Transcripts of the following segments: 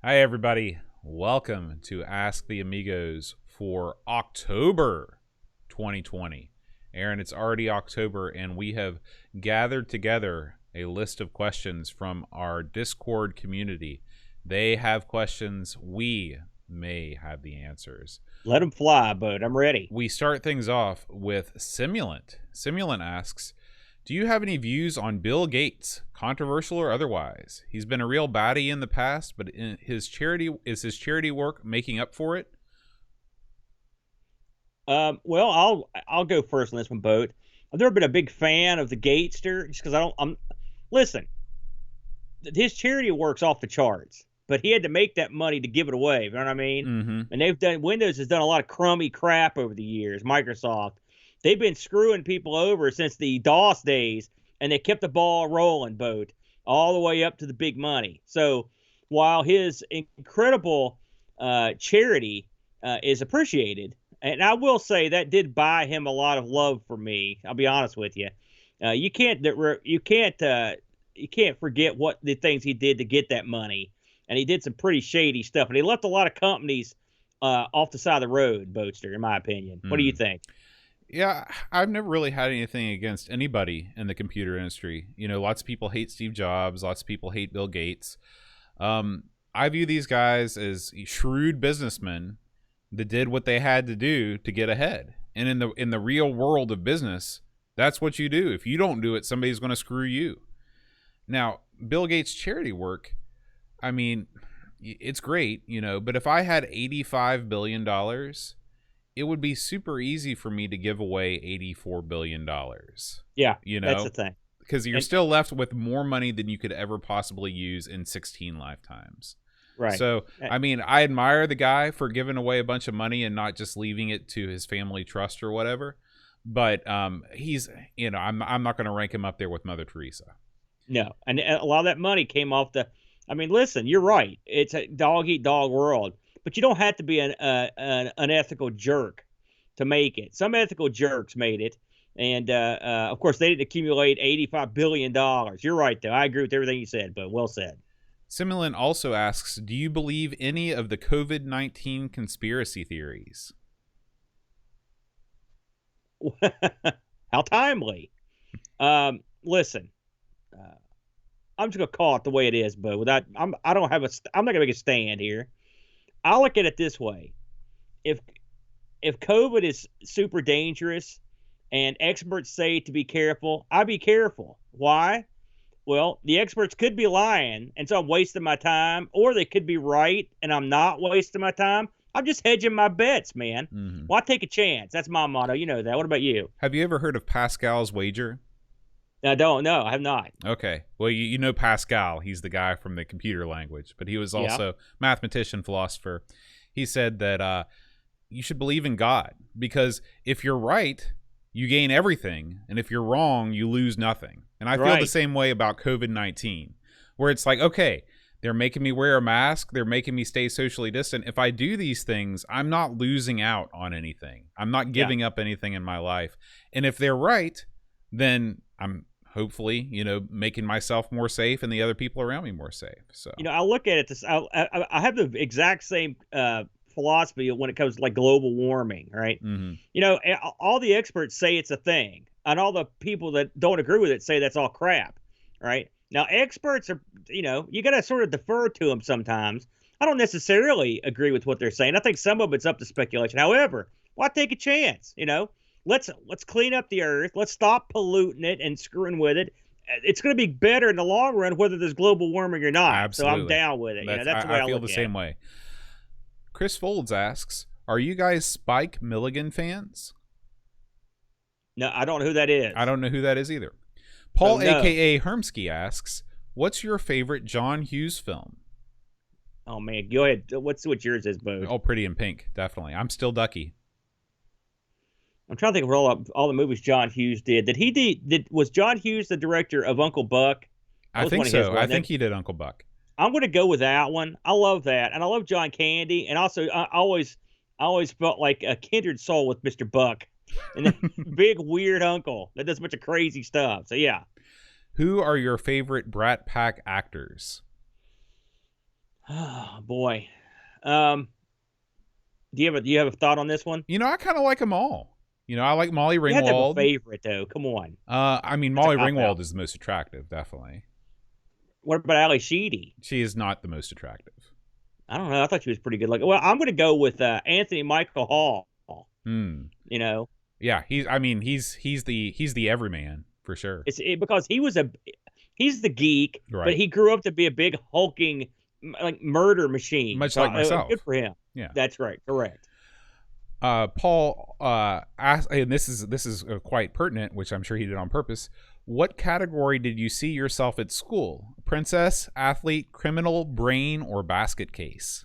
Hi, everybody. Welcome to Ask the Amigos for October 2020. Aaron, it's already October, and we have gathered together a list of questions from our Discord community. They have questions. We may have the answers. Let them fly, bud. I'm ready. We start things off with Simulin. Simulin asks, do you have any views on Bill Gates, controversial or otherwise? He's been a real baddie in the past, but is his charity work making up for it? Well, I'll go first on this one, Boat. I've never been a big fan of the Gatester just because listen, his charity work's off the charts, but he had to make that money to give it away. You know what I mean? Mm-hmm. And Windows has done a lot of crummy crap over the years. Microsoft, they've been screwing people over since the DOS days, and they kept the ball rolling, Boat, all the way up to the big money. So while his incredible charity is appreciated, and I will say that did buy him a lot of love for me. I'll be honest with you. You can't forget what the things he did to get that money, and he did some pretty shady stuff, and he left a lot of companies off the side of the road, Boatster, in my opinion. What do you think? Yeah, I've never really had anything against anybody in the computer industry. You know, lots of people hate Steve Jobs. Lots of people hate Bill Gates. I view these guys as shrewd businessmen that did what they had to do to get ahead. And in the real world of business, that's what you do. If you don't do it, somebody's going to screw you. Now, Bill Gates' charity work, I mean, it's great, you know, but if I had $85 billion, it would be super easy for me to give away $84 billion. Yeah, you know, that's the thing. Because you're still left with more money than you could ever possibly use in 16 lifetimes. Right. So, I mean, I admire the guy for giving away a bunch of money and not just leaving it to his family trust or whatever. But he's, you know, I'm not going to rank him up there with Mother Teresa. No, and a lot of that money came off the. I mean, listen, you're right. It's a dog eat dog world, but you don't have to be an unethical jerk to make it. Some ethical jerks made it, and of course they didn't accumulate $85 billion. You're right, though. I agree with everything you said, but well said. Simulin also asks, do you believe any of the COVID-19 conspiracy theories? How timely. Listen, I'm just gonna call it the way it is, but I'm not gonna make a stand here. I look at it this way: if COVID is super dangerous and experts say to be careful, I be careful. Why? Well, the experts could be lying, and so I'm wasting my time, or they could be right, and I'm not wasting my time. I'm just hedging my bets, man. Mm-hmm. Why take a chance? That's my motto. You know that. What about you? Have you ever heard of Pascal's wager? I don't know. I have not. Okay. Well, you know Pascal. He's the guy from the computer language, but he was also mathematician, philosopher. He said that you should believe in God, because if you're right, you gain everything, and if you're wrong, you lose nothing. And I feel the same way about COVID-19, where it's like, okay, they're making me wear a mask, they're making me stay socially distant. If I do these things, I'm not losing out on anything. I'm not giving up anything in my life. And if they're right, then I'm hopefully, you know, making myself more safe and the other people around me more safe. So, you know, I look at it I have the exact same philosophy when it comes to like global warming, right? Mm-hmm. You know, all the experts say it's a thing, and all the people that don't agree with it say that's all crap, right? Now, experts are, you know, you got to sort of defer to them sometimes. I don't necessarily agree with what they're saying. I think some of it's up to speculation. However, why take a chance? You know, let's clean up the earth. Let's stop polluting it and screwing with it. It's going to be better in the long run, whether there's global warming or not. Absolutely. So I'm down with it. That's the way I feel look the at same it. way. Chris Folds asks, are you guys Spike Milligan fans? No, I don't know who that is. I don't know who that is either. Paul, no. a.k.a. Hermsky, asks, what's your favorite John Hughes film? Oh, man, go ahead. What's yours is, Bo? Oh, Pretty in Pink, definitely. I'm Still Ducky. I'm trying to think of all the movies John Hughes did. Was John Hughes the director of Uncle Buck? I think so. I think he did Uncle Buck. I'm going to go with that one. I love that, and I love John Candy, and also I always felt like a kindred soul with Mr. Buck, and that big weird uncle that does a bunch of crazy stuff. So yeah. Who are your favorite Brat Pack actors? Oh boy. Um, do you have a thought on this one? I kind of like them all. I like Molly You had to have a Ringwald. favorite though. Come on. I mean, That's a Molly cop Ringwald out. is the most attractive, definitely. What about Ali Sheedy? She is not the most attractive. I don't know. I thought she was pretty good looking. Well, I'm going to go with Anthony Michael Hall. Hmm. You know, Yeah, he's the everyman for sure. because he's the geek, Right. but he grew up to be a big hulking like murder machine. Much like myself. Good for him. Yeah, that's right. Correct. Paul asked, and this is quite pertinent, which I'm sure he did on purpose. What category did you see yourself at school? Princess, athlete, criminal, brain, or basket case?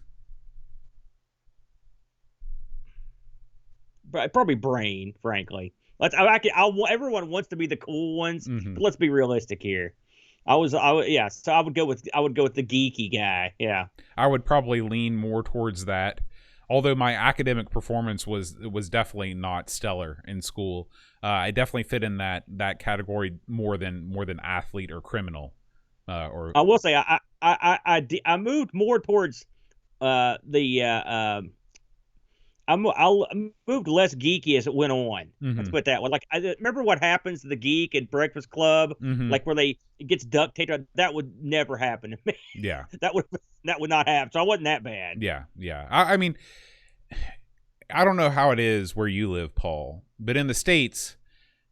Probably brain, frankly. Everyone wants to be the cool ones, but let's be realistic here. Yeah. So I would go with the geeky guy. Yeah. I would probably lean more towards that. Although my academic performance was definitely not stellar in school, I definitely fit in that category more than athlete or criminal. Or I will say I moved more towards I moved less geeky as it went on. Let's put it that way. Like, I remember what happens to the geek at Breakfast Club, like where it gets duct taped. That would never happen to me. Yeah, that would not happen. So I wasn't that bad. Yeah. I mean, I don't know how it is where you live, Paul, but in the States,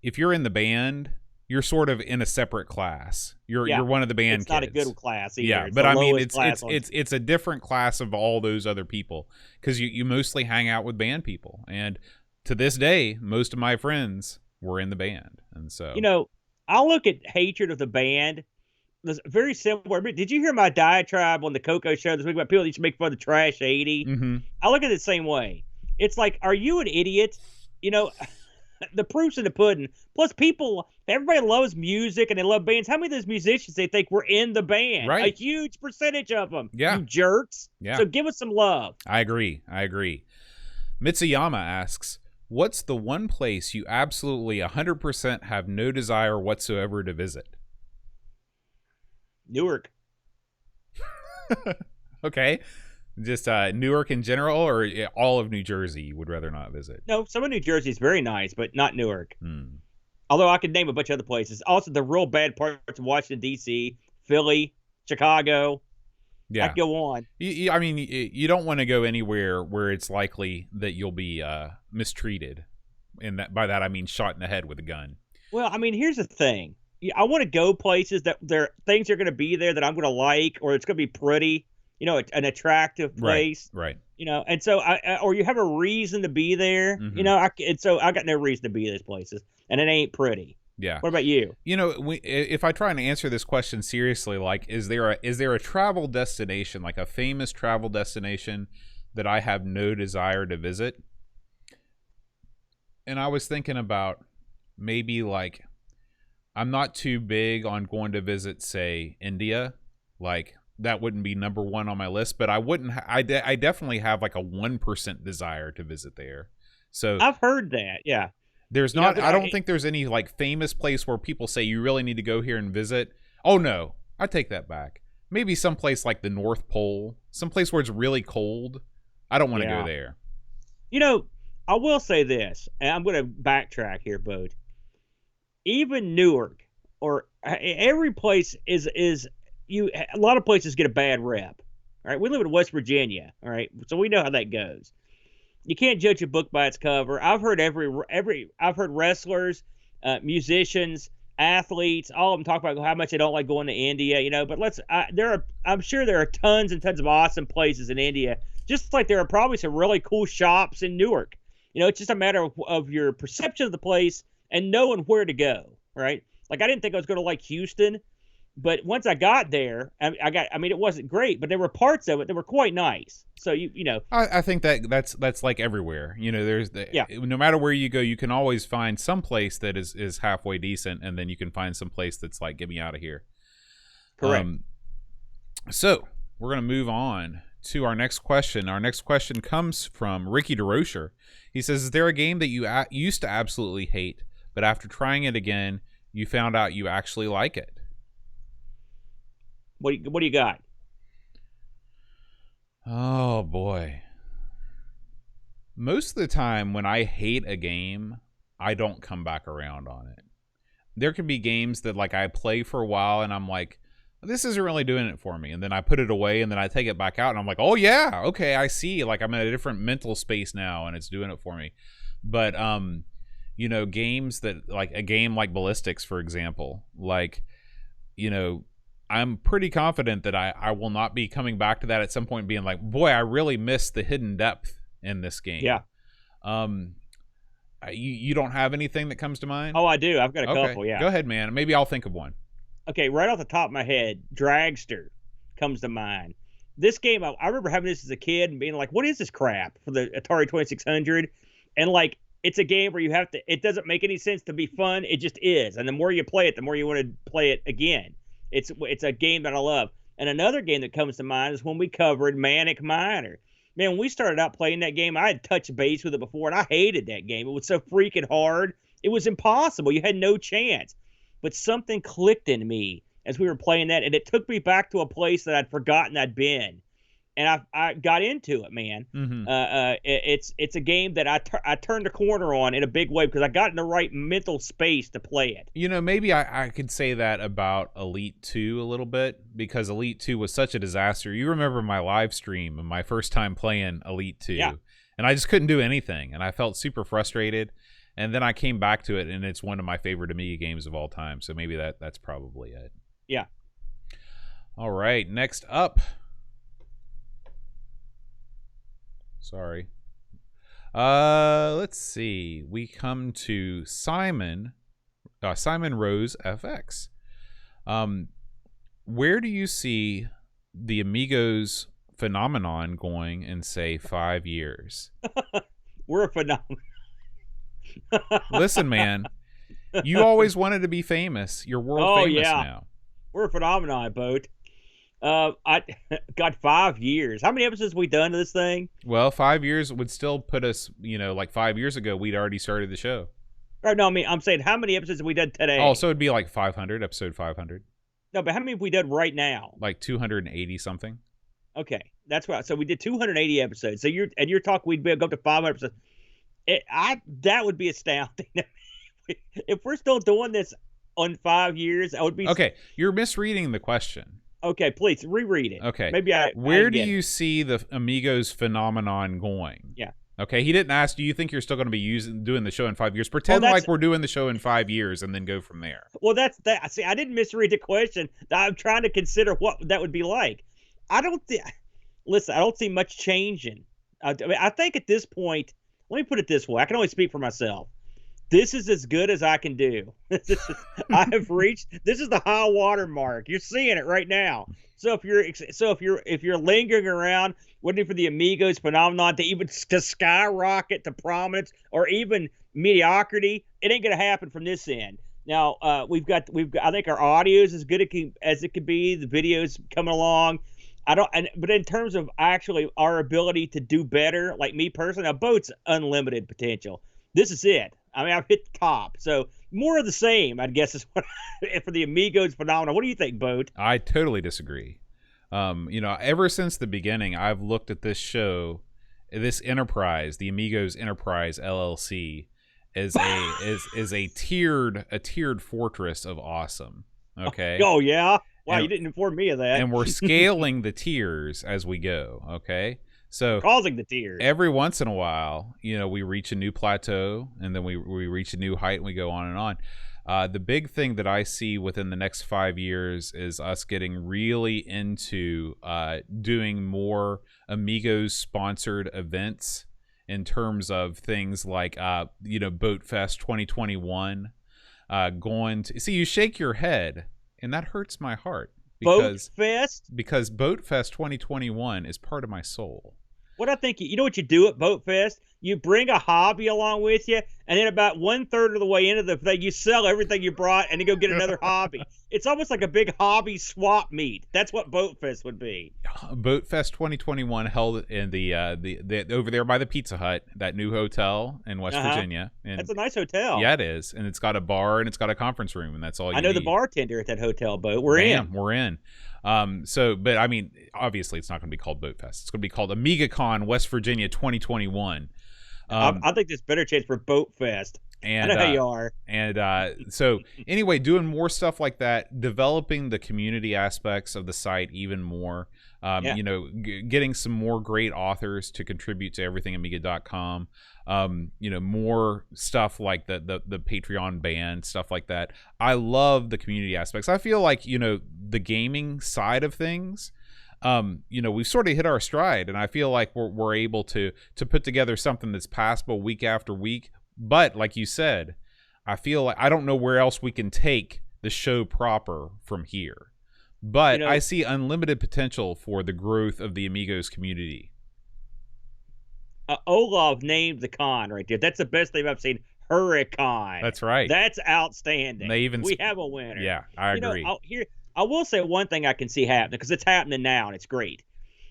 if you're in the band, you're sort of in a separate class. You're one of the band It's not kids. a good class either. Yeah, it's but I mean, it's a different class of all those other people, because you mostly hang out with band people, and to this day, most of my friends were in the band, and so I look at hatred of the band. It's very similar. Did you hear my diatribe on the Coco show this week about people that used to make fun of the Trash 80? I look at it the same way. It's like, are you an idiot? The proof's in the pudding. Plus, everybody loves music and they love bands. How many of those musicians they think were in the band? Right. A huge percentage of them. Yeah. You jerks. Yeah. So give us some love. I agree. Mitsuyama asks, what's the one place you absolutely 100% have no desire whatsoever to visit? Newark. Okay. Just Newark in general, or all of New Jersey you would rather not visit? No, some of New Jersey is very nice, but not Newark. Although I could name a bunch of other places. Also, the real bad parts of Washington, D.C., Philly, Chicago. Yeah. I could go on. I mean, you don't want to go anywhere where it's likely that you'll be mistreated. And by that, I mean shot in the head with a gun. Well, I mean, here's the thing. I want to go places that things are going to be there that I'm going to like, or it's going to be pretty. An attractive place, right? And so or you have a reason to be there, and so I got no reason to be in these places, and it ain't pretty. Yeah. What about you? If I try and answer this question seriously, like, is there a travel destination, like a famous travel destination that I have no desire to visit? And I was thinking about maybe, like, I'm not too big on going to visit, say, India, like. That wouldn't be number one on my list, but I wouldn't. I definitely have like a 1% desire to visit there. So I've heard that. Yeah, there's not. I don't think there's any like famous place where people say you really need to go here and visit. Oh no, I take that back. Maybe someplace like the North Pole, someplace where it's really cold. I don't want to go there. I will say this, and I'm going to backtrack here, Bode. Even Newark, or every place is. A lot of places get a bad rep. All right, we live in West Virginia. All right, so we know how that goes. You can't judge a book by its cover. I've heard I've heard wrestlers, musicians, athletes, all of them talk about how much they don't like going to India. But I'm sure there are tons and tons of awesome places in India. Just like there are probably some really cool shops in Newark. It's just a matter of your perception of the place and knowing where to go. Right? Like, I didn't think I was going to like Houston. But once I got there, it wasn't great, but there were parts of it that were quite nice. So, I think that's like everywhere. There's no matter where you go, you can always find some place that is halfway decent, and then you can find some place that's like, get me out of here. Correct. So we're going to move on to our next question. Our next question comes from Ricky DeRocher. He says, is there a game that you used to absolutely hate, but after trying it again, you found out you actually like it? What do you got? boy. Most of the time when I hate a game, I don't come back around on it. There can be games that like I play for a while and I'm like, this isn't really doing it for me. And then I put it away and then I take it back out and I'm like, oh yeah, okay, I see. Like I'm in a different mental space now and it's doing it for me. But you know, games that like a game like Ballistics, for example, like, you know, I'm pretty confident that I will not be coming back to that at some point being like, boy, I really missed the hidden depth in this game. Yeah. You don't have anything that comes to mind? Oh, I do. I've got a couple, yeah. Go ahead, man. Maybe I'll think of one. Okay, right off the top of my head, Dragster comes to mind. This game, I remember having this as a kid and being like, what is this crap for the Atari 2600? And like, it's a game where you have to, it doesn't make any sense to be fun. It just is. And the more you play it, the more you want to play it again. It's a game that I love. And another game that comes to mind is when we covered Manic Miner. Man, when we started out playing that game, I had touched base with it before, and I hated that game. It was so freaking hard. It was impossible. You had no chance. But something clicked in me as we were playing that, and it took me back to a place that I'd forgotten I'd been. And I got into it, man. Mm-hmm. It's a game that I turned a corner on in a big way because I got in the right mental space to play it. You know, maybe I could say that about Elite 2 a little bit because Elite 2 was such a disaster. You remember my live stream and my first time playing Elite 2. Yeah. And I just couldn't do anything. And I felt super frustrated. And then I came back to it, and it's one of my favorite Amiga games of all time. So maybe that's probably it. Yeah. All right. Next up. Sorry. Let's see. We come to Simon Rose FX. Where do you see the Amigos Phenomenon going in, say, 5 years? We're a phenomenon. Listen, man, you always wanted to be famous. You're world famous now. We're a phenomenon, Boat. I got 5 years. How many episodes have we done to this thing? Well, 5 years would still put us, you know, like 5 years ago, we'd already started the show. Or no, I mean, I'm saying how many episodes have we done today? Oh, so it'd be like 500, episode 500. No, but how many have we done right now? Like 280 something. Okay, that's right. So we did 280 episodes. So you're talking we'd be go up to 500 episodes. That would be astounding. If we're still doing this on 5 years, I would be okay. You're misreading the question. Okay, please reread it. Okay, maybe where do you see the Amigos Phenomenon going? Yeah. Okay, he didn't ask. Do you think you're still going to be doing the show in 5 years? Pretend like we're doing the show in 5 years, and then go from there. Well, that's that. See, I didn't misread the question. I'm trying to consider what that would be like. Listen, I don't see much changing. I mean, I think at this point, let me put it this way. I can only speak for myself. This is as good as I can do. I have reached. This is the high water mark. You're seeing it right now. So if you're lingering around waiting for the Amigos Phenomenon to skyrocket to prominence or even mediocrity, it ain't gonna happen from this end. Now we've got. I think our audio is as good as it could be. The videos coming along. But in terms of actually our ability to do better, like me personally, now Boat's unlimited potential. This is it. I mean, I've hit the top. So more of the same, I guess, is what for the Amigos Phenomenon. What do you think, Boat? I totally disagree. You know, ever since the beginning, I've looked at this show, this enterprise, the Amigos Enterprise LLC, as a tiered fortress of awesome. Okay. Oh yeah. Wow, you didn't inform me of that. And we're scaling the tiers as we go. Okay. So causing the tears. Every once in a while, you know, we reach a new plateau, and then we reach a new height, and we go on and on. The big thing that I see within the next 5 years is us getting really into doing more Amigos sponsored events in terms of things like you know, Boat Fest 2021. Going to see, you shake your head, and that hurts my heart. Boat Fest? Because Boat Fest 2021 is part of my soul. What I think, you know what you do at Boat Fest? You bring a hobby along with you, and then about 1/3 of the way into the thing, you sell everything you brought and then go get another hobby. It's almost like a big hobby swap meet. That's what Boat Fest would be. Boat Fest 2021 held in the over there by the Pizza Hut, that new hotel in West Virginia. And that's a nice hotel. Yeah, it is, and it's got a bar and it's got a conference room, and that's all you I know need. the bartender at that hotel, Boat. We're in. But I mean, obviously, it's not going to be called Boat Fest. It's going to be called AmigaCon West Virginia 2021. I think there's better chance for Boat Fest. And, I know how you are. And so anyway, doing more stuff like that, developing the community aspects of the site even more. You know, getting some more great authors to contribute to everythingamiga.com. You know, more stuff like the Patreon band, stuff like that. I love the community aspects. I feel like, you know, the gaming side of things, you know, we've sort of hit our stride, and I feel like we're able to put together something that's passable week after week. But like you said, I feel like I don't know where else we can take the show proper from here. But you know, I see unlimited potential for the growth of the Amigos community. Olaf named the con right there. That's the best thing I've seen. Hurricane. That's right. That's outstanding. We have a winner. Yeah, I agree. I will say one thing I can see happening, because it's happening now and it's great.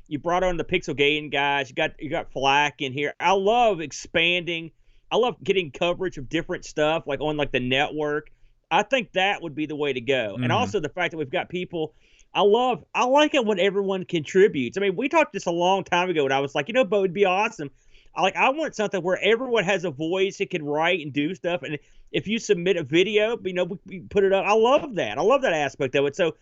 You brought on the Pixel Gating guys. You got Flack in here. I love expanding. I love getting coverage of different stuff, like on like the network. I think that would be the way to go. Mm-hmm. And also the fact that we've got people. I like it when everyone contributes. I mean, we talked this a long time ago, and I was like, you know, but it would be awesome. I want something where everyone has a voice that can write and do stuff. And if you submit a video, you know, we put it up. I love that. I love that aspect of it. So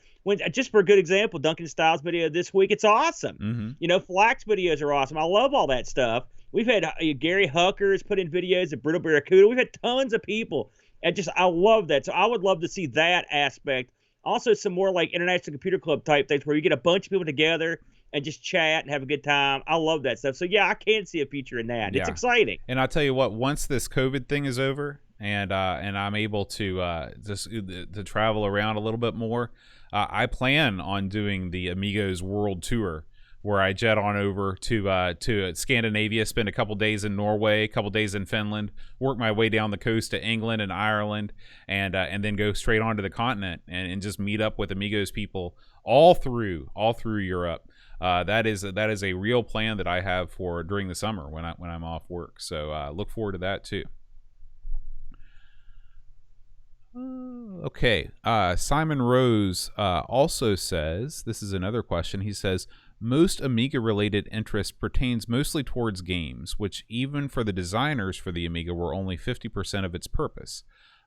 just for a good example, Duncan Styles' video this week, it's awesome. Mm-hmm. You know, Flack's videos are awesome. I love all that stuff. We've had Gary Huckers put in videos of Brittle Barracuda. We've had tons of people. I love that. So I would love to see that aspect. Also, some more like International Computer Club type things where you get a bunch of people together and just chat and have a good time. I love that stuff. So, yeah, I can see a future in that. Yeah. It's exciting. And I'll tell you what, once this COVID thing is over and I'm able to travel around a little bit more, I plan on doing the Amigos World Tour, where I jet on over to Scandinavia, spend a couple days in Norway, a couple days in Finland, work my way down the coast to England and Ireland, and then go straight onto the continent and just meet up with Amigos people all through Europe. That is a real plan that I have for during the summer when I'm off work. So look forward to that too. Okay. Simon Rose also says, this is another question. He says, most Amiga-related interest pertains mostly towards games, which even for the designers for the Amiga were only 50% of its purpose.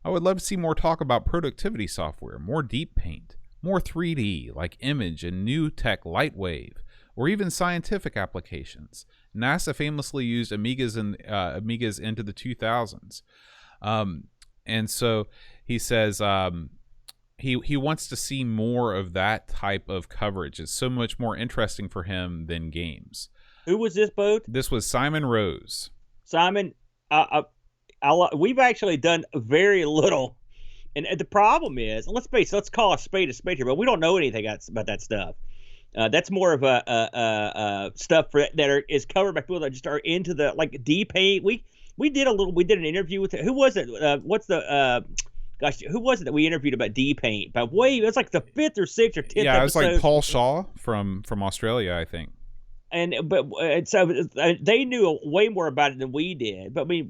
I would love to see more talk about productivity software, more deep paint, more 3D like Image and new tech Lightwave, or even scientific applications. NASA famously used Amigas into the 2000s. And so he says he wants to see more of that type of coverage. It's so much more interesting for him than games. Who was this, Boat? This was Simon Rose. Simon, we've actually done very little. And the problem is, let's call a spade here, but we don't know anything about that stuff. That's more of a stuff is covered by people that just are into the like deep paint. We did an interview with who was it? Who was it that we interviewed about D-Paint? But it was like the 5th or 6th or 10th. Yeah, it was like Paul Shaw from Australia, I think. So they knew way more about it than we did. But I mean,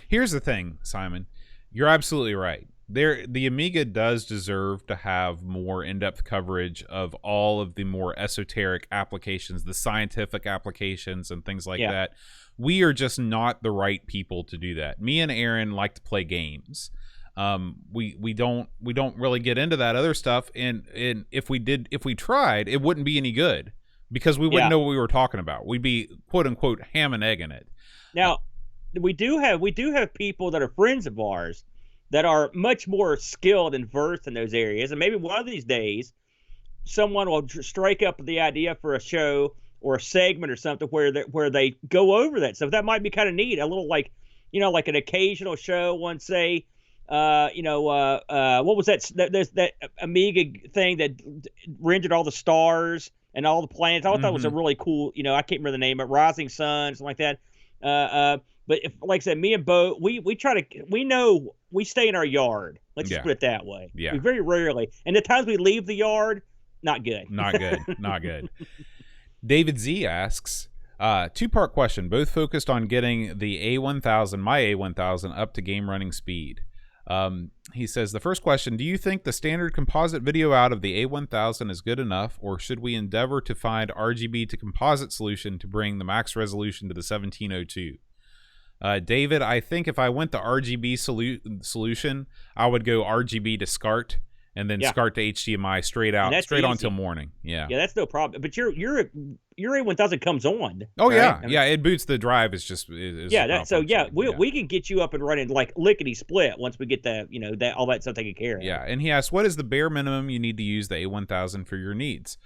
here's the thing, Simon. You're absolutely right. The Amiga does deserve to have more in-depth coverage of all of the more esoteric applications, the scientific applications and things like that. We are just not the right people to do that. Me and Aaron like to play games. We don't really get into that other stuff, and if we tried, it wouldn't be any good because we wouldn't know what we were talking about. We'd be quote unquote ham and egg in it. Now, we do have people that are friends of ours that are much more skilled and versed in those areas, and maybe one of these days, someone will strike up the idea for a show or a segment or something where they go over that stuff. That might be kind of neat. A little like an occasional show. One say. What was that? There's that Amiga thing that rendered all the stars and all the planets. I thought it was a really cool, I can't remember the name, but Rising Sun, something like that. But if, like I said, me and Bo, we know we stay in our yard. Let's just put it that way. Yeah. We very rarely, and the times we leave the yard, not good. Not good. Not good. David Z asks, two-part question, both focused on getting the A1000, my A1000, up to game running speed. He says, the first question, do you think the standard composite video out of the A1000 is good enough, or should we endeavor to find RGB to composite solution to bring the max resolution to the 1702? David, I think if I went the RGB solution, I would go RGB to SCART, and then SCART to HDMI straight on till morning. Yeah, that's no problem. But your A1000 comes on. Oh, right? Yeah, it boots the drive. It's just we can get you up and running like lickety split once we get that all that stuff taken care of. Yeah, and he asks, what is the bare minimum you need to use the A1000 for your needs?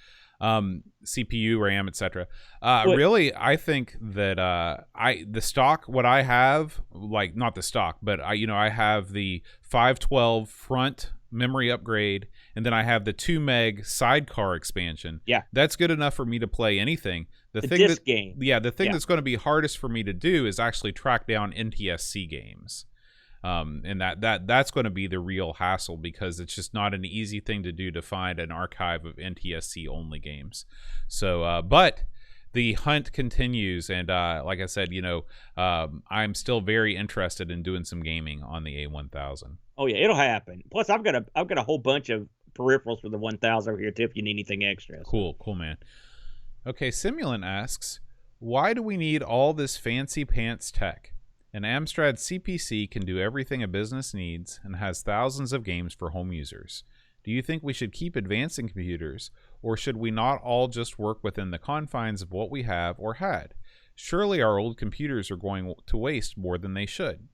CPU, RAM, etc. Really, I think that the stock, what I have, like not the stock, but I have the 512 front memory upgrade, and then I have the 2 meg sidecar expansion. Yeah, that's good enough for me to play anything. The thing disc game. Yeah, the thing that's going to be hardest for me to do is actually track down NTSC games. And that's going to be the real hassle, because it's just not an easy thing to do to find an archive of NTSC only games. So, but the hunt continues, and like I said, I'm still very interested in doing some gaming on the A1000. Oh yeah, it'll happen. Plus, I've got a whole bunch of peripherals for the 1000 over here too, if you need anything extra. Cool, man. Okay, Simulin asks, why do we need all this fancy pants tech? An Amstrad CPC can do everything a business needs and has thousands of games for home users. Do you think we should keep advancing computers, or should we not all just work within the confines of what we have or had? Surely our old computers are going to waste more than they should.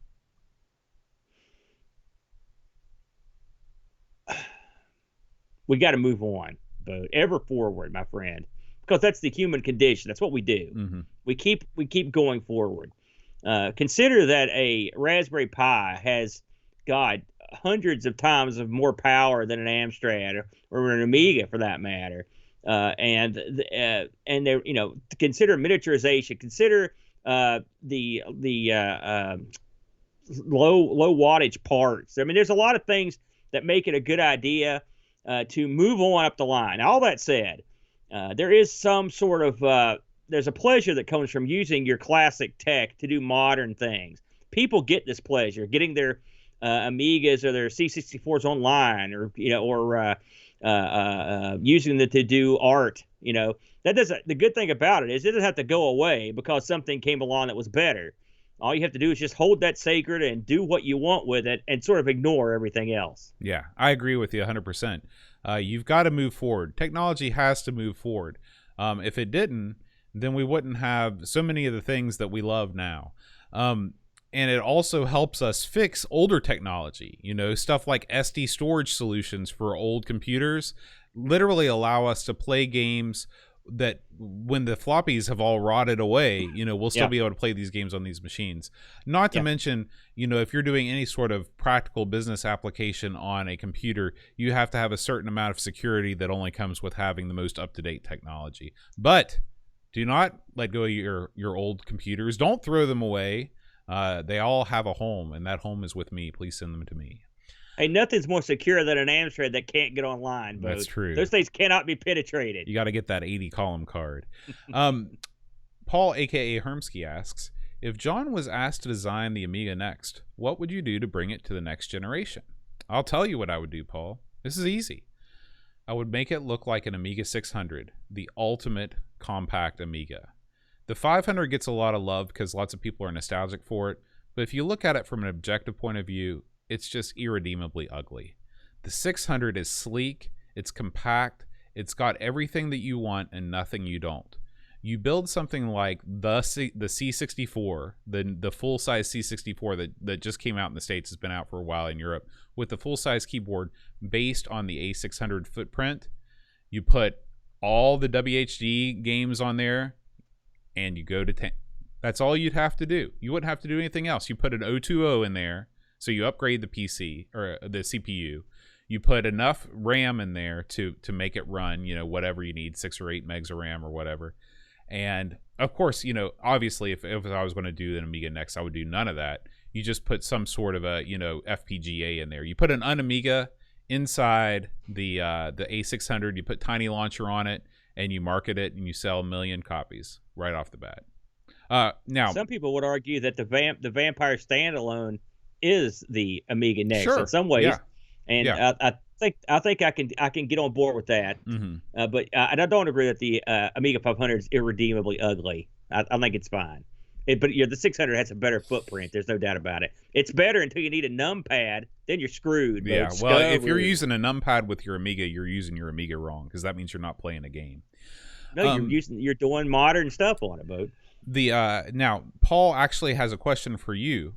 We got to move on, but ever forward, my friend, because that's the human condition. That's what we do. Mm-hmm. We keep going forward. Consider that a Raspberry Pi has, hundreds of times of more power than an Amstrad or an Amiga, for that matter. And they're, consider miniaturization. Consider the low wattage parts. I mean, there's a lot of things that make it a good idea to move on up the line. Now, all that said, there is some sort of there's a pleasure that comes from using your classic tech to do modern things. People get this pleasure, getting their Amigas or their C64s online, or using them to do art. That doesn't. The good thing about it is it doesn't have to go away because something came along that was better. All you have to do is just hold that sacred and do what you want with it, and sort of ignore everything else. Yeah, I agree with you 100%. You've got to move forward. Technology has to move forward. If it didn't, then we wouldn't have so many of the things that we love now. And it also helps us fix older technology. Stuff like SD storage solutions for old computers literally allow us to play games that when the floppies have all rotted away, we'll still be able to play these games on these machines. Not to mention, if you're doing any sort of practical business application on a computer, you have to have a certain amount of security that only comes with having the most up-to-date technology. But do not let go of your old computers. Don't throw them away. They all have a home, and that home is with me. Please send them to me. Hey, nothing's more secure than an Amstrad that can't get online, Bo. That's true. Those things cannot be penetrated. You got to get that 80-column card. Paul, a.k.a. Hermsky, asks, if John was asked to design the Amiga next, what would you do to bring it to the next generation? I'll tell you what I would do, Paul. This is easy. I would make it look like an Amiga 600, the ultimate compact Amiga. The 500 gets a lot of love because lots of people are nostalgic for it, but if you look at it from an objective point of view, it's just irredeemably ugly. The 600 is sleek, it's compact, it's got everything that you want and nothing you don't. You build something like the C64, the full-size C64 that just came out in the States, has been out for a while in Europe, with the full-size keyboard based on the A600 footprint. You put all the WHD games on there, and you go to 10. That's all you'd have to do. You wouldn't have to do anything else. You put an 020 in there, so you upgrade the PC or the CPU. You put enough RAM in there to make it run, whatever you need, 6 or 8 megs of RAM or whatever. And of course, obviously, if I was going to do an Amiga Next, I would do none of that. You just put some sort of a FPGA in there. You put an Amiga inside the A600. You put Tiny Launcher on it, and you market it, and you sell 1 million copies right off the bat. Now, some people would argue that the Vampire standalone is the Amiga Next sure, in some ways, and I think I can get on board with that. But I don't agree that the Amiga 500 is irredeemably ugly. I think it's fine. But the 600 has a better footprint. There's no doubt about it. It's better until you need a numpad. Then you're screwed. Yeah, well, if you're using a numpad with your Amiga, you're using your Amiga wrong, because that means you're not playing a game. No, you're doing modern stuff on it, Bo. Now, Paul actually has a question for you.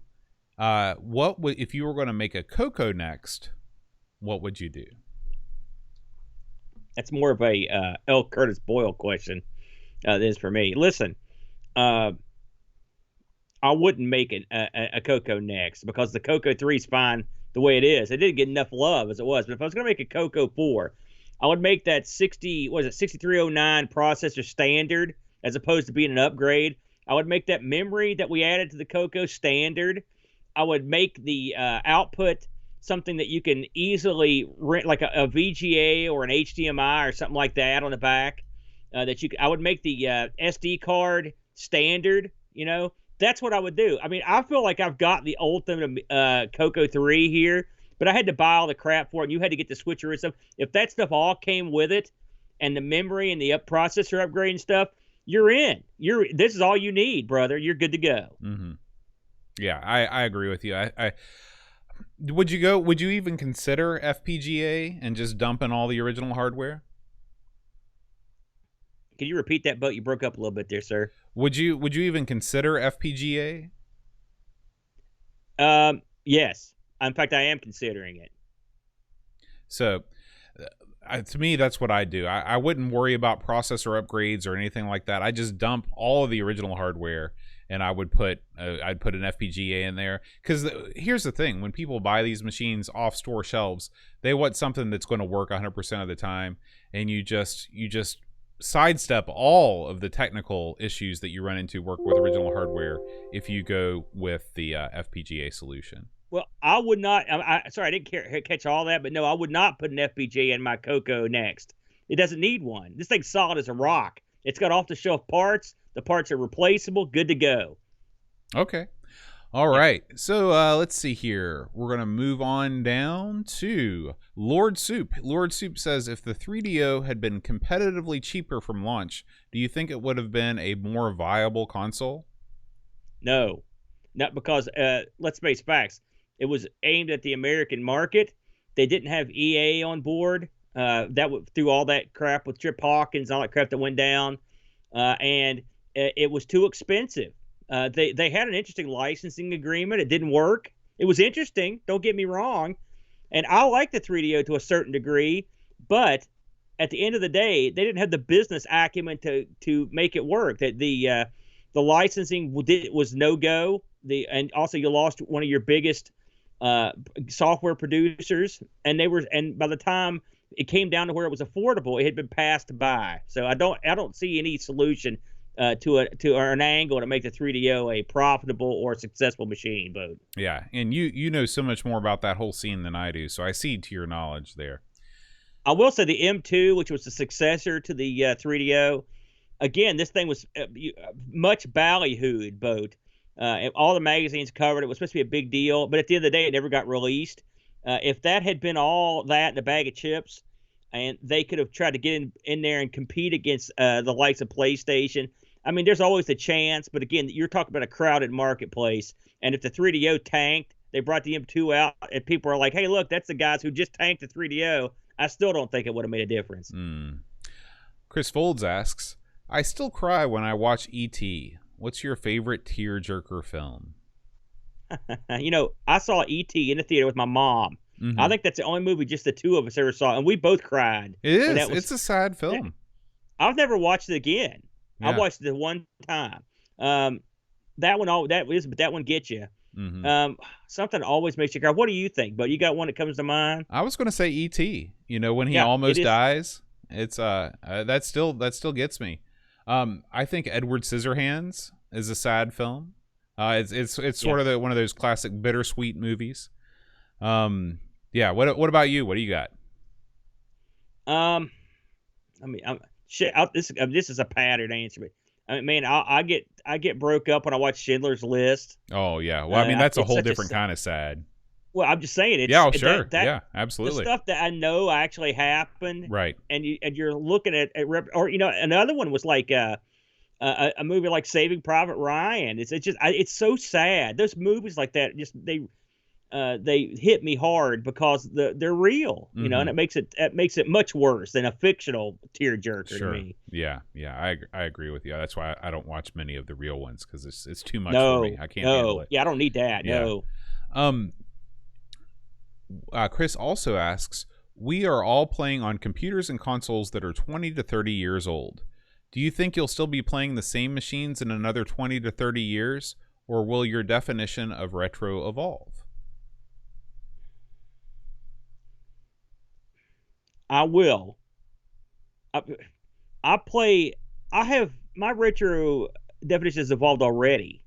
What would, if you were going to make a Coco Next, what would you do? That's more of a L. Curtis Boyle question than is for me. Listen, I wouldn't make it a Coco Next, because the Coco 3 is fine the way it is. It didn't get enough love as it was. But if I was going to make a Coco 4, I would make that 6309 processor standard as opposed to being an upgrade. I would make that memory that we added to the Coco standard. I would make the output something that you can easily rent, like a VGA or an HDMI or something like that on the back. I would make the SD card standard. That's what I would do. I mean, I feel like I've got the ultimate Coco 3 here, but I had to buy all the crap for it, and you had to get the switcher and stuff. If that stuff all came with it, and the memory and the processor upgrade and stuff, you're in. This is all you need, brother. You're good to go. Mm-hmm. Yeah, I agree with you. Would you even consider FPGA and just dump in all the original hardware? Can you repeat that, But you broke up a little bit there, sir. Would you even consider FPGA? Yes. In fact, I am considering it. So, to me, that's what I do. I wouldn't worry about processor upgrades or anything like that. I just dump all of the original hardware, and I would put an FPGA in there. Because here's the thing: when people buy these machines off store shelves, they want something that's going to work 100% of the time, and you just sidestep all of the technical issues that you run into work with original hardware if you go with the FPGA solution. Well, I would not. Sorry, I didn't catch all that, but no, I would not put an FPGA in my Coco Next. It doesn't need one. This thing's solid as a rock. It's got off-the-shelf parts. The parts are replaceable. Good to go. Okay. All right. So let's see here. We're going to move on down to Lord Soup. Lord Soup says, if the 3DO had been competitively cheaper from launch, do you think it would have been a more viable console? No. Not because, let's face facts. It was aimed at the American market. They didn't have EA on board. Through all that crap with Trip Hawkins and all that crap that went down. And it was too expensive. They had an interesting licensing agreement. It didn't work. It was interesting. Don't get me wrong. And I like the 3DO to a certain degree, but at the end of the day, they didn't have the business acumen to make it work. That the licensing was no go. And also you lost one of your biggest software producers, and by the time it came down to where it was affordable, it had been passed by. So I don't see any solution to an angle to make the 3DO a profitable or successful machine, Bo. Yeah, and you know so much more about that whole scene than I do, so I cede to your knowledge there. I will say the M2, which was the successor to the 3DO, again, this thing was much ballyhooed, Bo. All the magazines covered it. It was supposed to be a big deal, but at the end of the day, it never got released. If that had been all that in a bag of chips, and they could have tried to get in there and compete against the likes of PlayStation, I mean, there's always a chance. But again, you're talking about a crowded marketplace. And if the 3DO tanked, they brought the M2 out, and people are like, hey, look, that's the guys who just tanked the 3DO. I still don't think it would have made a difference. Chris Folds asks, I still cry when I watch E.T. What's your favorite tearjerker film? I saw E.T. in the theater with my mom. Mm-hmm. I think that's the only movie just the two of us ever saw, and we both cried. It is. It's a sad film. I've never watched it again. Yeah. I watched it one time. That one gets you. Mm-hmm. Something always makes you cry. What do you think? But you got one that comes to mind? I was going to say E.T. When he almost dies. It's that still gets me. I think Edward Scissorhands is a sad film. It's sort of one of those classic bittersweet movies. Yeah. What about you? What do you got? I mean, this is a pattern answer, but I mean, man, I get broke up when I watch Schindler's List. Oh yeah, well, I mean that's a whole different sad, kind of sad. Well, I'm just saying it's sure, yeah, absolutely. The stuff that I know actually happened, right? And you're looking at or another one was like a movie like Saving Private Ryan. It's so sad. Those movies like that they hit me hard because they're real, and it makes it much worse than a fictional tearjerker to me. Yeah, I agree with you. That's why I don't watch many of the real ones because it's too much for me. I can't handle it. Yeah, I don't need that. Yeah. No. Chris also asks, we are all playing on computers and consoles that are 20 to 30 years old. Do you think you'll still be playing the same machines in another 20 to 30 years, or will your definition of retro evolve? I will. I have my retro definition has evolved already,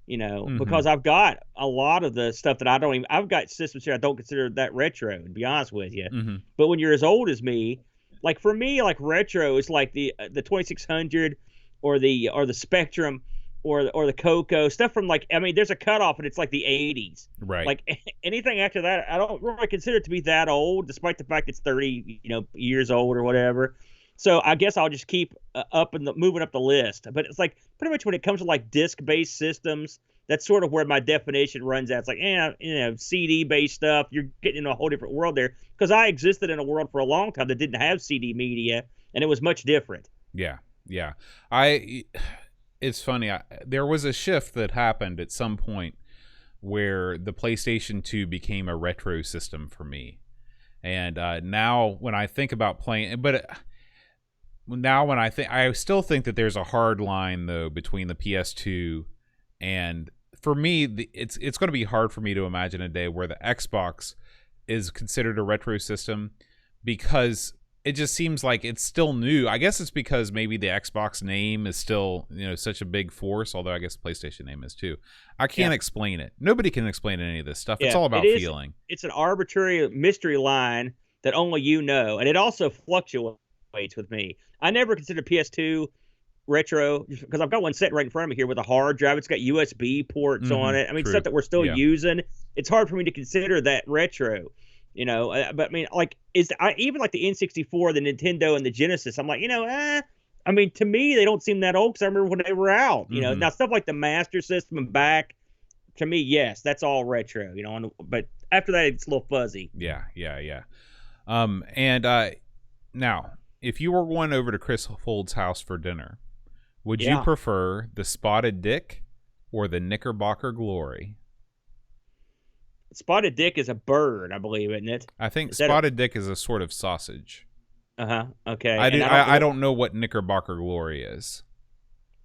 because I've got a lot of the stuff that I've got systems here I don't consider that retro, to be honest with you. But when you're as old as me, like for me, like retro is like the 2600 or the Spectrum or the Coco stuff from there's a cutoff and it's like the 80s. Right. Like anything after that, I don't really consider it to be that old, despite the fact it's 30 years old or whatever. So I guess I'll just keep moving up the list. But it's like pretty much when it comes to like disc-based systems, that's sort of where my definition runs at. It's like, CD-based stuff. You're getting into a whole different world there because I existed in a world for a long time that didn't have CD media, and it was much different. Yeah. It's funny. There was a shift that happened at some point where the PlayStation 2 became a retro system for me. And now when I think about playing, I still think that there's a hard line though between the PS2 and, for me, it's going to be hard for me to imagine a day where the Xbox is considered a retro system because it just seems like it's still new. I guess it's because maybe the Xbox name is still, such a big force, although I guess the PlayStation name is too. I can't explain it. Nobody can explain any of this stuff. It's all about feeling. It's an arbitrary mystery line that only you know, and it also fluctuates with me. I never considered PS2 retro because I've got one sitting right in front of me here with a hard drive. It's got USB ports on it. I mean, stuff that we're still using. It's hard for me to consider that retro. But I mean, like, even like the N64, the Nintendo, and the Genesis, I'm like, I mean, to me, they don't seem that old because I remember when they were out. Now stuff like the Master System and back, to me, yes, that's all retro. But after that, it's a little fuzzy. Yeah. And now, if you were going over to Chris Fold's house for dinner, would you prefer the Spotted Dick or the Knickerbocker Glory? Spotted Dick is a bird, I believe, isn't it? I think Spotted Dick is a sort of sausage. Okay. I don't know what Knickerbocker Glory is.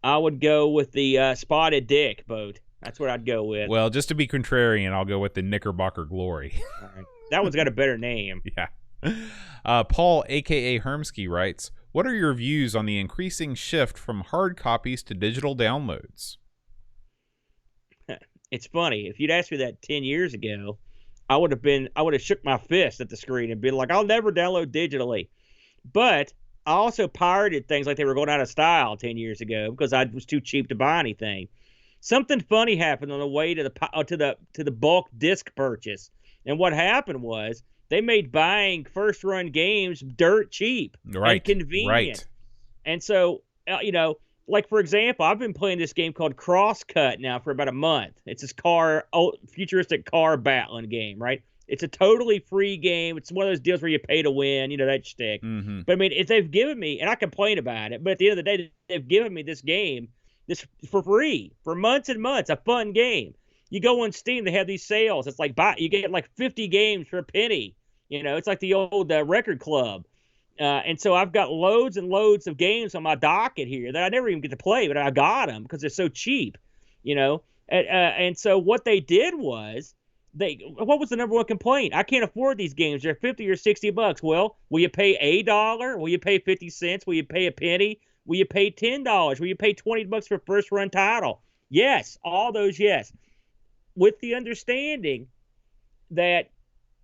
I would go with the Spotted Dick boat. That's what I'd go with. Well, just to be contrarian, I'll go with the Knickerbocker Glory. All right. That one's got a better name. Yeah. Paul, a.k.a. Hermsky, writes, what are your views on the increasing shift from hard copies to digital downloads? It's funny. If you'd asked me that 10 years ago, I would have shook my fist at the screen and been like, I'll never download digitally. But I also pirated things like they were going out of style 10 years ago because I was too cheap to buy anything. Something funny happened on the way to the bulk disc purchase. And what happened was they made buying first run games dirt cheap and convenient. Right. And so, like, for example, I've been playing this game called Crosscut now for about a month. It's this futuristic car battling game, right? It's a totally free game. It's one of those deals where you pay to win, that shtick. Mm-hmm. But, I mean, if they've given me, and I complain about it, but at the end of the day, they've given me this game for free for months and months, a fun game. You go on Steam, they have these sales. It's like you get like 50 games for a penny. It's like the old record club. And so I've got loads and loads of games on my docket here that I never even get to play, but I got them because they're so cheap, And so what they did was what was the number one complaint? I can't afford these games. They're $50 or $60. Well, will you pay $1? Will you pay 50 cents? Will you pay a penny? Will you pay $10? Will you pay $20 for a first run title? Yes, all those, yes. With the understanding that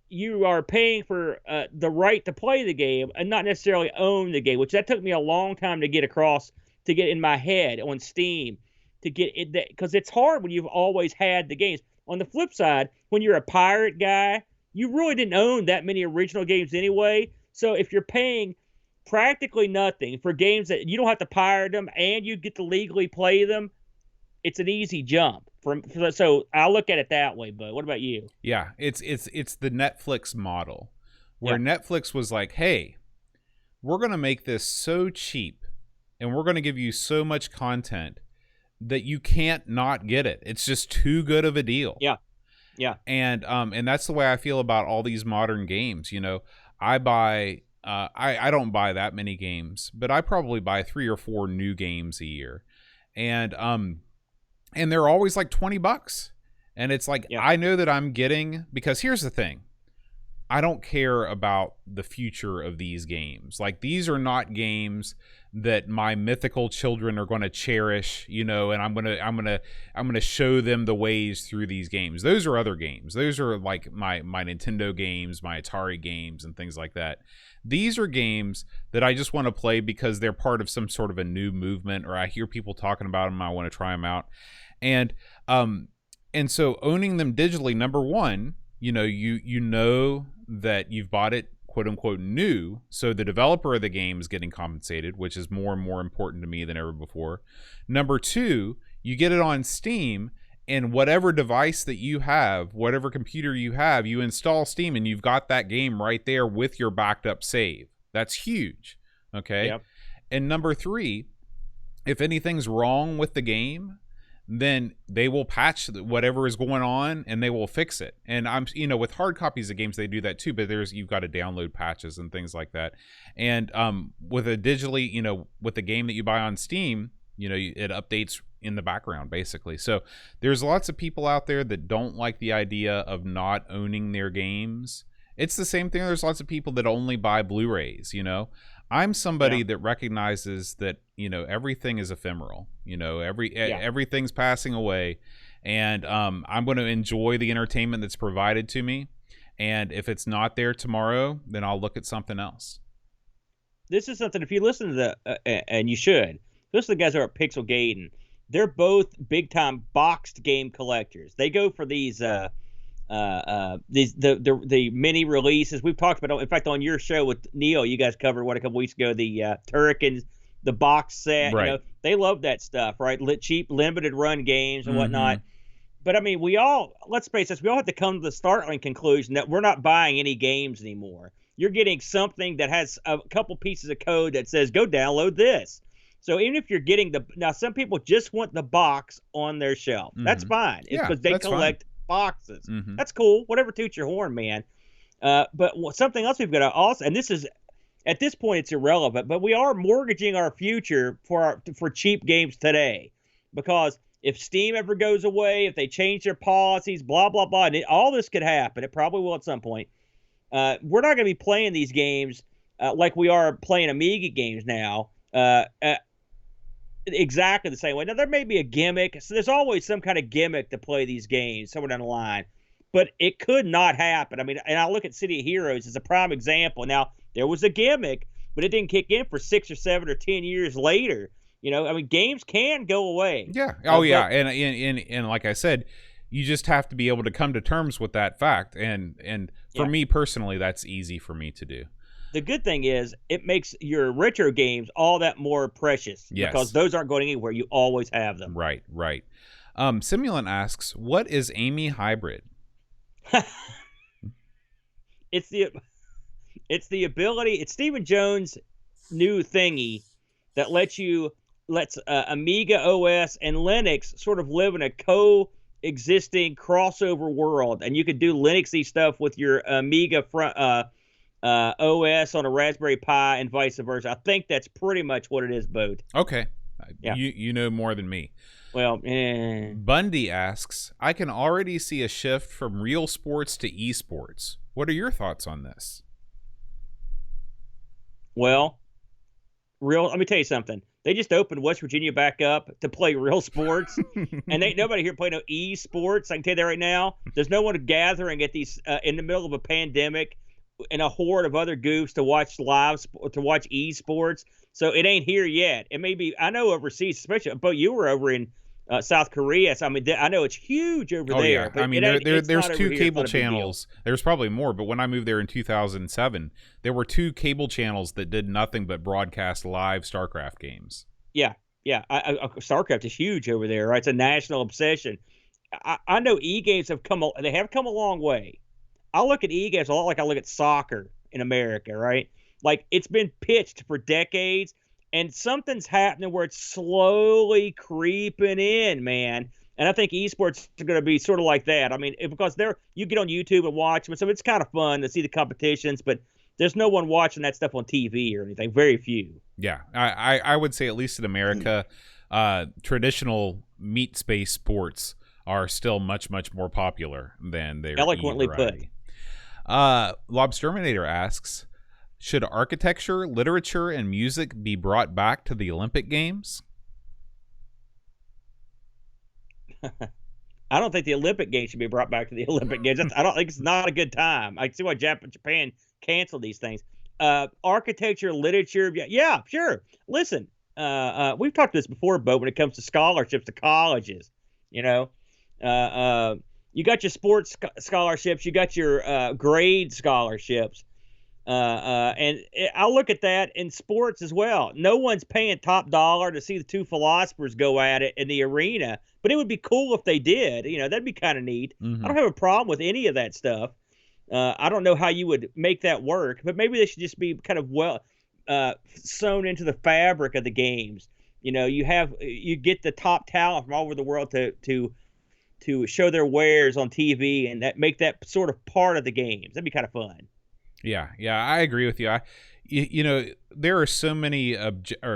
you are paying for the right to play the game and not necessarily own the game, which that took me a long time to get across, to get in my head on Steam, to get it, because it's hard when you've always had the games. On the flip side, when you're a pirate guy, you really didn't own that many original games anyway. So if you're paying practically nothing for games that you don't have to pirate them and you get to legally play them, it's an easy jump. So I look at it that way. But what about you? Yeah, it's the Netflix model, where Netflix was like, hey, we're going to make this so cheap and we're going to give you so much content that you can't not get it. It's just too good of a deal. Yeah. And that's the way I feel about all these modern games. I buy I don't buy that many games, but I probably buy 3 or 4 new games a year. And they're always like $20. And it's like, I know that I'm getting, because here's the thing. I don't care about the future of these games. Like, these are not games that my mythical children are going to cherish, and I'm going to show them the ways through these games. Those are other games. Those are like my Nintendo games, my Atari games, and things like that. These are games that I just want to play because they're part of some sort of a new movement, or I hear people talking about them, I want to try them out. And so owning them digitally, number one, you know that you've bought it quote unquote new, so the developer of the game is getting compensated, which is more and more important to me than ever before. Number two, you get it on Steam, and whatever device that you have, whatever computer you have, you install Steam and you've got that game right there with your backed up save. That's huge. Okay. Yep. And number three, if anything's wrong with the game, then they will patch whatever is going on and they will fix it. And with hard copies of games, they do that too, but you've got to download patches and things like that. And with a digitally, with the game that you buy on Steam, it updates in the background basically. So there's lots of people out there that don't like the idea of not owning their games. It's the same thing. There's lots of people that only buy Blu-rays, I'm somebody that recognizes that, everything is ephemeral, everything's passing away, and I'm going to enjoy the entertainment that's provided to me. And if it's not there tomorrow, then I'll look at something else. This is something, if you listen to and you should, listen to the guys who are at Pixel Gaiden. They're both big time boxed game collectors. They go for these, the mini releases. We've talked about, in fact, on your show with Neil, you guys covered a couple weeks ago, the Turricans, the box set. Right. They love that stuff, right? Cheap, limited run games and whatnot. But I mean, let's face this, we all have to come to the startling conclusion that we're not buying any games anymore. You're getting something that has a couple pieces of code that says, go download this. So even if you're getting now some people just want the box on their shelf. That's fine. It's because they collect boxes. That's cool. Whatever toots your horn, man. But something else we've got to also, and this is, at this point it's irrelevant, but we are mortgaging our future for cheap games today, because if Steam ever goes away, if they change their policies, blah blah blah, and all this could happen. It probably will at some point. We're not going to be playing these games like we are playing Amiga games now. Exactly the same way. Now, there may be a gimmick. So there's always some kind of gimmick to play these games somewhere down the line. But it could not happen. I mean, and I look at City of Heroes as a prime example. Now, there was a gimmick, but it didn't kick in for 6 or 7 or 10 years later. I mean, games can go away. Yeah. Oh, yeah. And like I said, you just have to be able to come to terms with that fact. And for me personally, that's easy for me to do. The good thing is it makes your retro games all that more precious. Yes. Because those aren't going anywhere. You always have them. Right. Simulin asks, what is Amy Hybrid? It's the ability. It's Stephen Jones' new thingy that lets Amiga OS and Linux sort of live in a coexisting crossover world, and you could do Linuxy stuff with your Amiga OS on a Raspberry Pi and vice versa. I think that's pretty much what it is, Bode. Okay. Yeah. You know more than me. Well, Bundy asks, I can already see a shift from real sports to esports. What are your thoughts on this? Well, let me tell you something. They just opened West Virginia back up to play real sports, and ain't nobody here playing no esports. I can tell you that right now. There's no one gathering at these in the middle of a pandemic and a horde of other goofs to watch esports. So it ain't here yet. It may be. I know overseas, especially, but you were over in South Korea. So I mean, I know it's huge over there. Yeah. But I mean, there's 2 cable channels. There's probably more, but when I moved there in 2007, there were 2 cable channels that did nothing but broadcast live StarCraft games. Yeah. StarCraft is huge over there, right? It's a national obsession. I know e-games have come a long way. I look at e-games a lot like I look at soccer in America, right? Like, it's been pitched for decades, and something's happening where it's slowly creeping in, man. And I think esports are going to be sort of like that. I mean, because you get on YouTube and watch them, so it's kind of fun to see the competitions, but there's no one watching that stuff on TV or anything. Very few. Yeah, I would say, at least in America, traditional meat-based sports are still much, much more popular than their eloquently put. Lobsterminator asks, should architecture, literature, and music be brought back to the Olympic Games? I don't think the Olympic Games should be brought back to the Olympic Games. I don't think it's not a good time. I can see why Japan canceled these things. Architecture, literature, yeah, sure. Listen, we've talked this before, Bo, when it comes to scholarships to colleges. You know, you got your sports scholarships, you got your grade scholarships. And I'll look at that in sports as well. No one's paying top dollar to see the 2 philosophers go at it in the arena, but it would be cool if they did. You know, that'd be kind of neat. I don't have a problem with any of that stuff. I don't know how you would make that work, but maybe they should just be kind of sewn into the fabric of the games. You know, you get the top talent from all over the world to show their wares on TV and make that sort of part of the games. That'd be kind of fun. Yeah, I agree with you. You know, there are so many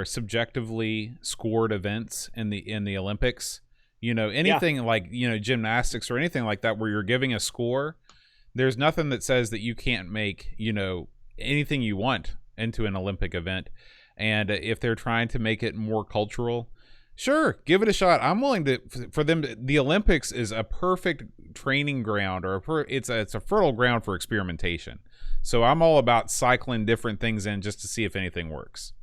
subjectively scored events in the Olympics. You know, anything like, you know, gymnastics or anything like that where you're giving a score, there's nothing that says that you can't make, you know, anything you want into an Olympic event. And if they're trying to make it more cultural, sure, give it a shot. I'm willing for them. The Olympics is a perfect training ground, it's a fertile ground for experimentation. So I'm all about cycling different things in just to see if anything works.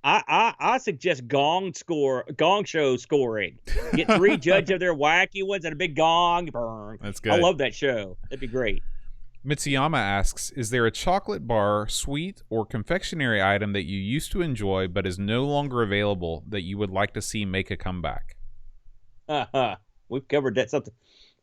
I suggest gong show scoring. Get 3 judges of their wacky ones and a big gong. Burn. That's good. I love that show. That'd be great. Mitsuyama asks, is there a chocolate bar, sweet, or confectionery item that you used to enjoy but is no longer available that you would like to see make a comeback? We've covered that. Something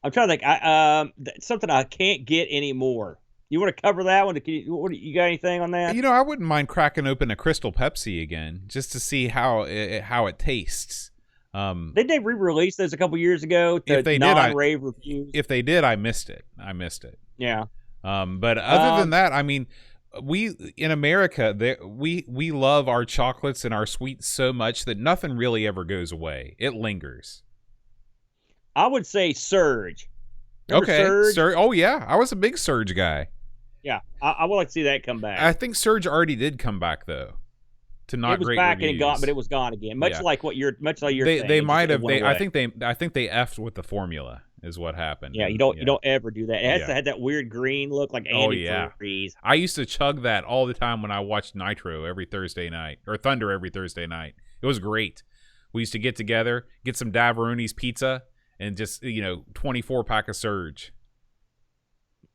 I'm trying to think. Something I can't get anymore. You want to cover that one? You got anything on that? You know, I wouldn't mind cracking open a Crystal Pepsi again just to see how it tastes. Did they re-release those a couple years ago? If they non-rave reviews. If they did, I missed it. Yeah. But other than that, I mean, we in America, we love our chocolates and our sweets so much that nothing really ever goes away. It lingers. I would say Surge. Remember Okay, Surge? Oh yeah, I was a big Surge guy. Yeah, I would like to see that come back. I think Surge already did come back though. To not great reviews. It was back and gone, but it was gone again. Much like your they might have. I think they effed with the formula is what happened. Yeah, you don't ever do that. It had that weird green look like antifreeze. I used to chug that all the time when I watched Nitro every Thursday night or Thunder every Thursday night. It was great. We used to get together, get some Davaroni's pizza, and just 24-pack of Surge.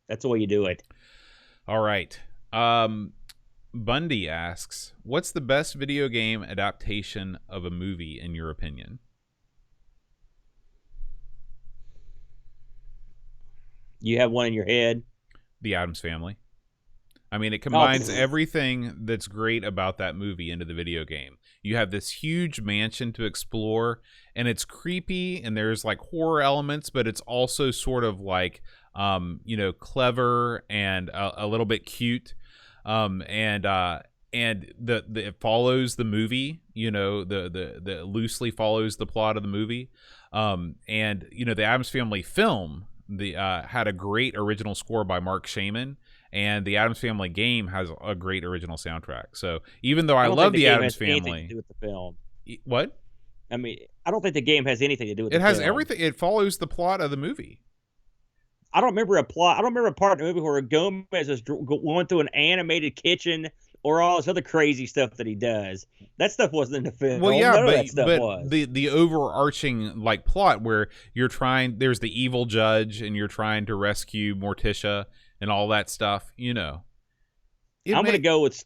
That's the way you do it. All right. Bundy asks, what's the best video game adaptation of a movie in your opinion? You have one in your head? The Addams Family. I mean, it combines everything that's great about that movie into the video game. You have this huge mansion to explore, and it's creepy, and there's like horror elements, but it's also sort of like, clever and a little bit cute. And it follows the movie, the loosely follows the plot of the movie. The Addams Family film, had a great original score by Mark Shaman, and the Addams Family game has a great original soundtrack. So even though I love the Addams Family, to do with the film. What? I mean, I don't think the game has anything to do with it. The Has film. everything. It follows the plot of the movie. I don't remember a plot. I don't remember a part of the movie where Gomez is going through an animated kitchen or all this other crazy stuff that he does. That stuff wasn't in the film. Well, yeah, None of but that stuff was. the overarching like plot where there's the evil judge and you're trying to rescue Morticia and all that stuff. You know, I'm gonna go with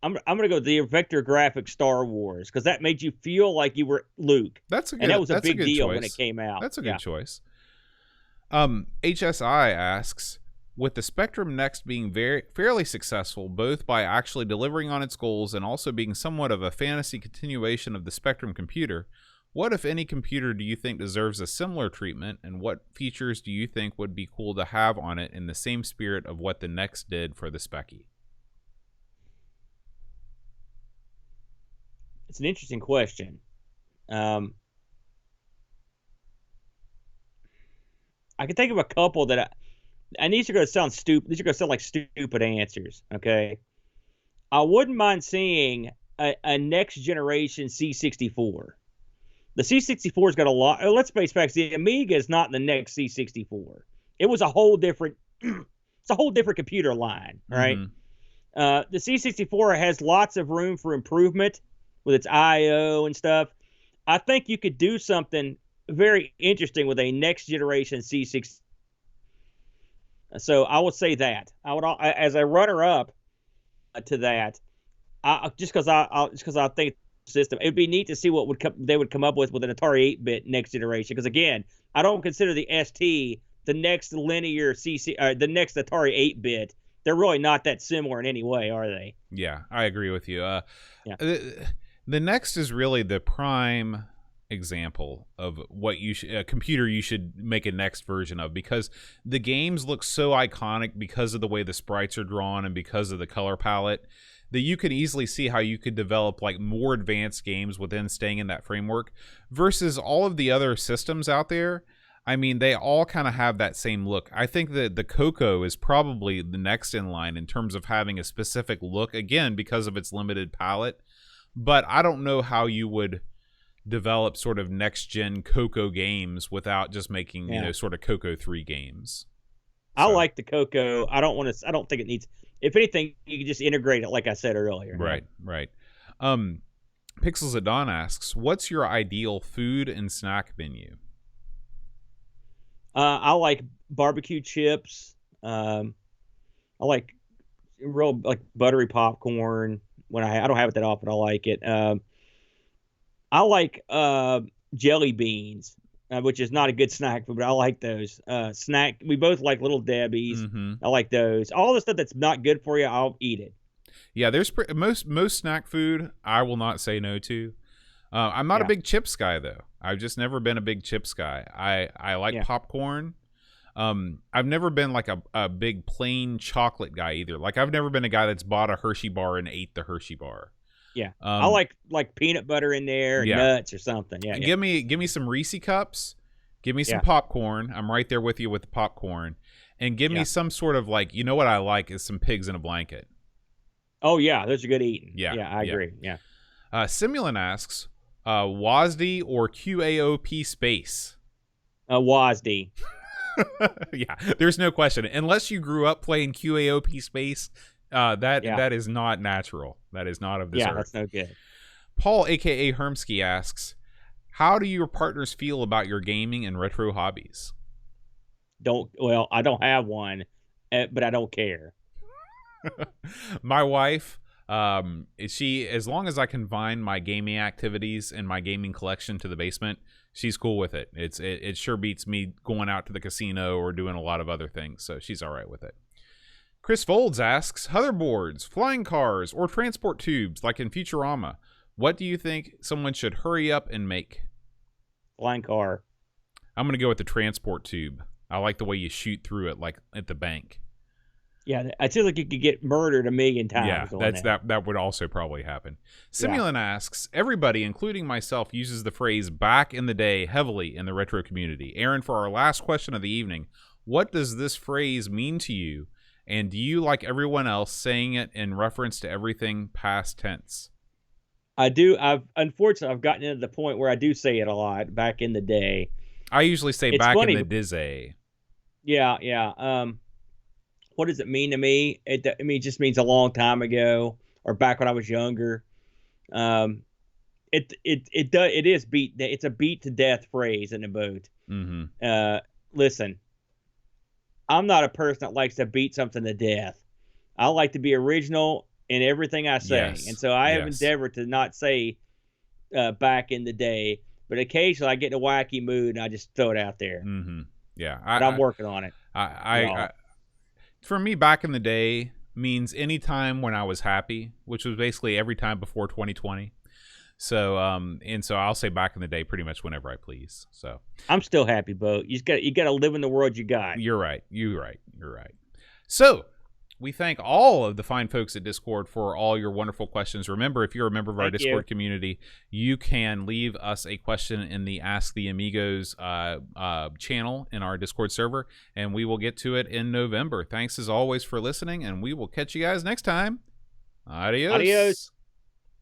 the vector graphic Star Wars because that made you feel like you were Luke. And that was a big deal when it came out. That's a good choice. HSI asks, with the Spectrum Next being fairly successful, both by actually delivering on its goals and also being somewhat of a fantasy continuation of the Spectrum computer, what, if any, computer do you think deserves a similar treatment, and what features do you think would be cool to have on it in the same spirit of what the Next did for the Speccy? It's an interesting question. I can think of a couple that and these are going to sound stupid. These are going to sound like stupid answers. Okay. I wouldn't mind seeing a next generation C64. The C64's got a lot. Let's face facts. The Amiga is not the next C64. It was a whole different, it's a whole different computer line. Right. Mm-hmm. The C64 has lots of room for improvement with its I/O and stuff. I think you could do something very interesting with a next generation C6. So I would say that I would, as a runner up to that, just because I think system, it'd be neat to see what they would come up with an Atari 8-bit next generation. Because again, I don't consider the ST the next linear the next Atari 8-bit. They're really not that similar in any way, are they? Yeah, I agree with you. The Next is really the prime example of what a computer you should make a next version of, because the games look so iconic because of the way the sprites are drawn and because of the color palette that you can easily see how you could develop like more advanced games within staying in that framework versus all of the other systems out there. I mean, they all kind of have that same look. I think that the Coco is probably the next in line in terms of having a specific look, again, because of its limited palette. But I don't know how you would develop sort of next-gen Coco games without just making, sort of Coco 3 games. So. I like the Coco. I don't think it needs... If anything, you can just integrate it like I said earlier. Right. Pixelsatdawn asks, what's your ideal food and snack menu? I like barbecue chips. I like real buttery popcorn. When I don't have it that often, I like it. I like jelly beans, which is not a good snack food, but I like those. We both like Little Debbie's. Mm-hmm. I like those. All the stuff that's not good for you, I'll eat it. Yeah, there's most snack food I will not say no to. I'm not a big chips guy though. I've just never been a big chips guy. I like popcorn. I've never been like a big plain chocolate guy either. Like I've never been a guy that's bought a Hershey bar and ate the Hershey bar. Yeah, I like peanut butter in there, nuts or something. Yeah, give me some Reese cups, give me some popcorn. I'm right there with you with the popcorn, and give me some sort of you know what I like is some pigs in a blanket. Oh yeah, those are good eating. Yeah, I agree. Yeah. Simulin asks, WASD or QAOP space? WASD. Yeah, there's no question. Unless you grew up playing QAOP space. That is not natural. That is not of this earth. Yeah, that's no good. Paul, aka Hermsky, asks, how do your partners feel about your gaming and retro hobbies? I don't have one, but I don't care. My wife, as long as I confine my gaming activities and my gaming collection to the basement, she's cool with it. It sure beats me going out to the casino or doing a lot of other things, so she's all right with it. Chris Folds asks, hoverboards, flying cars, or transport tubes like in Futurama, what do you think someone should hurry up and make? Flying car. I'm going to go with the transport tube. I like the way you shoot through it like at the bank. Yeah, I feel like you could get murdered a million times. Yeah, that would also probably happen. Simulin asks, everybody, including myself, uses the phrase back in the day heavily in the retro community. Aaron, for our last question of the evening, what does this phrase mean to you? And do you, like everyone else, saying it in reference to everything past tense? I do. Unfortunately I've gotten into the point where I do say it a lot back in the day. I usually say It's back funny. in the dizzy. Yeah, yeah. What does it mean to me? It just means a long time ago or back when I was younger. It is beat. It's a beat to death phrase in the boat. Mm-hmm. Listen, I'm not a person that likes to beat something to death. I like to be original in everything I say, and so I have endeavored to not say back in the day, but occasionally I get in a wacky mood and I just throw it out there. Mm-hmm. Yeah, but I'm working on it. For me, back in the day means any time when I was happy, which was basically every time before 2020. So so I'll say back in the day pretty much whenever I please. So I'm still happy, Bo. You got to live in the world you got. You're right. So we thank all of the fine folks at Discord for all your wonderful questions. Remember, if you're a member of our Discord community, you can leave us a question in the Ask the Amigos channel in our Discord server, and we will get to it in November. Thanks as always for listening, and we will catch you guys next time. Adios.